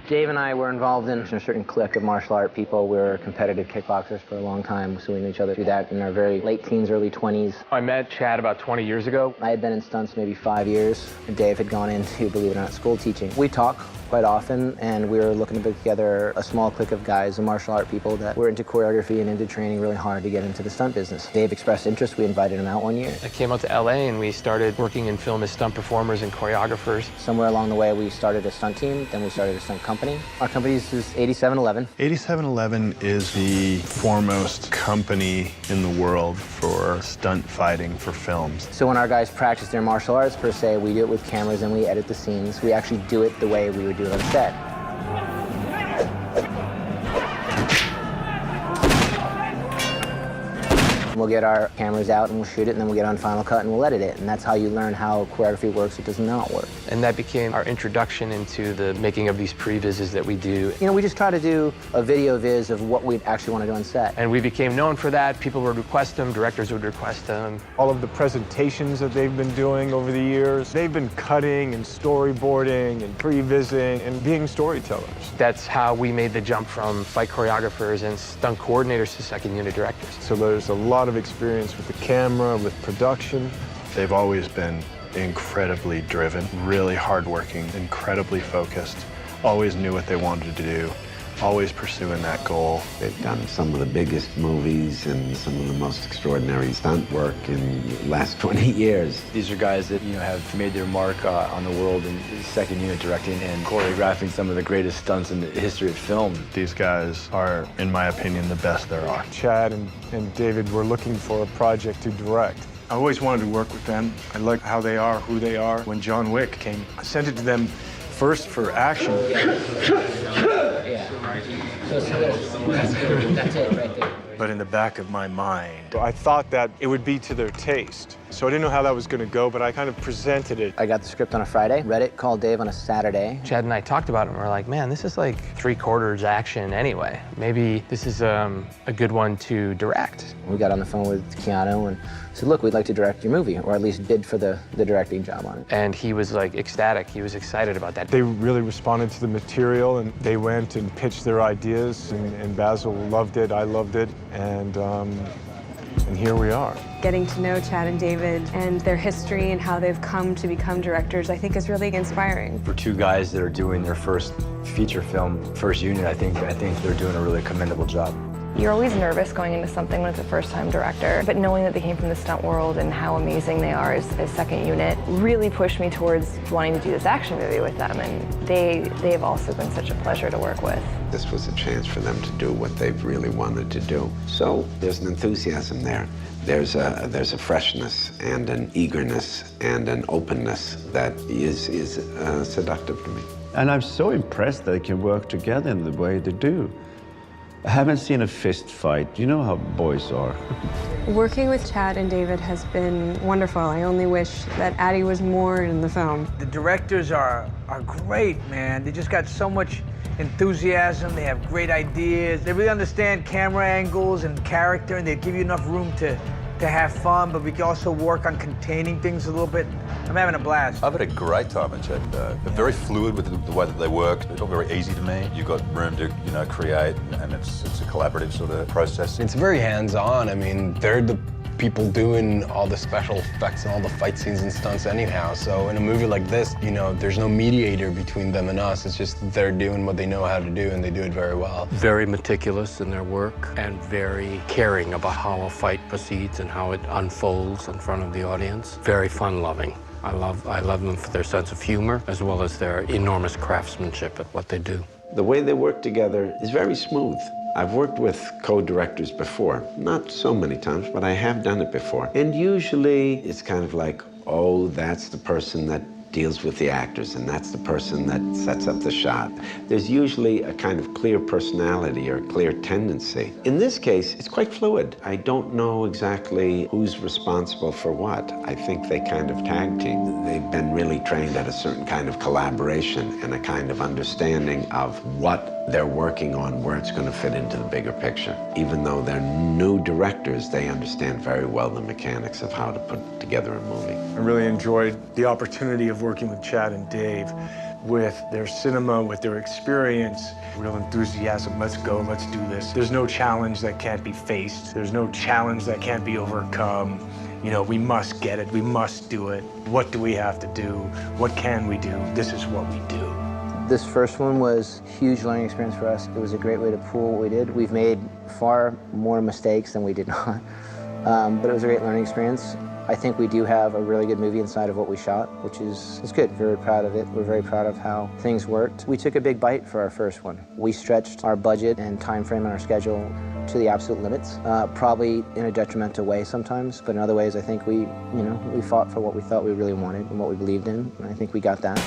Dave and I were involved in a certain clique of martial art people. We were competitive kickboxers for a long time, so we knew each other through that in our very late teens, early 20s. I met Chad about 20 years ago. I had been in stunts maybe 5 years, and Dave had gone into, believe it or not, school teaching. We talk quite often, and we were looking to put together a small clique of guys, of martial art people that were into choreography and into training really hard to get into the stunt business. Dave expressed interest. We invited him out one year. I came out to LA and we started working in film as stunt performers and choreographers. Somewhere along the way, we started a stunt team, then we started a stunt company. Our company is 8711. 8711 is the foremost company in the world for stunt fighting for films. So when our guys practice their martial arts, per se, we do it with cameras and we edit the scenes. We actually do it the way we would do it on set. We'll get our cameras out and we'll shoot it, and then we'll get on Final Cut and we'll edit it. And that's how you learn how choreography works, it does not work. And that became our introduction into the making of these pre-vises that we do. You know, we just try to do a video viz of what we'd actually want to do on set. And we became known for that. People would request them, directors would request them. All of the presentations that they've been doing over the years, they've been cutting and storyboarding and pre-vising and being storytellers. That's how we made the jump from fight choreographers and stunt coordinators to second unit directors. So there's a lot of experience with the camera, with production. They've always been incredibly driven, really hardworking, incredibly focused, always knew what they wanted to do, always pursuing that goal. They've done some of the biggest movies and some of the most extraordinary stunt work in the last 20 years. These are guys that, have made their mark on the world in second unit directing and choreographing some of the greatest stunts in the history of film. These guys are, in my opinion, the best there are. Chad and David were looking for a project to direct. I always wanted to work with them. I like how they are, who they are. When John Wick came, I sent it to them first for action. That's it right there. But in the back of my mind, I thought that it would be to their taste. So I didn't know how that was going to go, but I kind of presented it. I got the script on a Friday, read it, called Dave on a Saturday. Chad and I talked about it and we're like, man, this is like 3/4 action anyway. Maybe this is a good one to direct. We got on the phone with Keanu and said, look, we'd like to direct your movie, or at least bid for the directing job on it. And he was like ecstatic. He was excited about that. They really responded to the material, and they went and pitched their ideas, and Basil loved it, I loved it, and here we are. Getting to know Chad and David and their history and how they've come to become directors, I think is really inspiring. For two guys that are doing their first feature film, first unit, I think they're doing a really commendable job. You're always nervous going into something when it's a first-time director, but knowing that they came from the stunt world and how amazing they are as second unit really pushed me towards wanting to do this action movie with them, and they've also been such a pleasure to work with. This was a chance for them to do what they've really wanted to do. So there's an enthusiasm there. There's a freshness and an eagerness and an openness that is seductive to me. And I'm so impressed that they can work together in the way they do. I haven't seen a fist fight. You know how boys are. Working with Chad and David has been wonderful. I only wish that Addie was more in the film. The directors are great, man. They just got so much enthusiasm. They have great ideas. They really understand camera angles and character, and they give you enough room to have fun, but we can also work on containing things a little bit. I'm having a blast. I've had a great time at Chad. They're very fluid with the way that they work. It's all very easy to me. You've got room to, create, and it's a collaborative sort of process. It's very hands-on. I mean, they're the people doing all the special effects and all the fight scenes and stunts anyhow. So in a movie like this, there's no mediator between them and us. It's just they're doing what they know how to do, and they do it very well. Very meticulous in their work and very caring about how a fight proceeds and how it unfolds in front of the audience. Very fun-loving. I love them for their sense of humor as well as their enormous craftsmanship at what they do. The way they work together is very smooth. I've worked with co-directors before, not so many times, but I have done it before. And usually it's kind of like, oh, that's the person that deals with the actors, and that's the person that sets up the shot. There's usually a kind of clear personality or clear tendency. In this case, it's quite fluid. I don't know exactly who's responsible for what. I think they kind of tag team. They've been really trained at a certain kind of collaboration and a kind of understanding of what they're working on, where it's going to fit into the bigger picture. Even though they're new directors, they understand very well the mechanics of how to put together a movie. I really enjoyed the opportunity of working with Chad and Dave, with their cinema, with their experience, real enthusiasm. Let's go, let's do this. There's no challenge that can't be faced. There's no challenge that can't be overcome. You know, we must get it, we must do it. What do we have to do? What can we do? This is what we do. This first one was a huge learning experience for us. It was a great way to pool what we did. We've made far more mistakes than we did not, but it was a great learning experience. I think we do have a really good movie inside of what we shot, which is good. Very proud of it. We're very proud of how things worked. We took a big bite for our first one. We stretched our budget and time frame and our schedule to the absolute limits, probably in a detrimental way sometimes, but in other ways I think we fought for what we thought we really wanted and what we believed in, and I think we got that.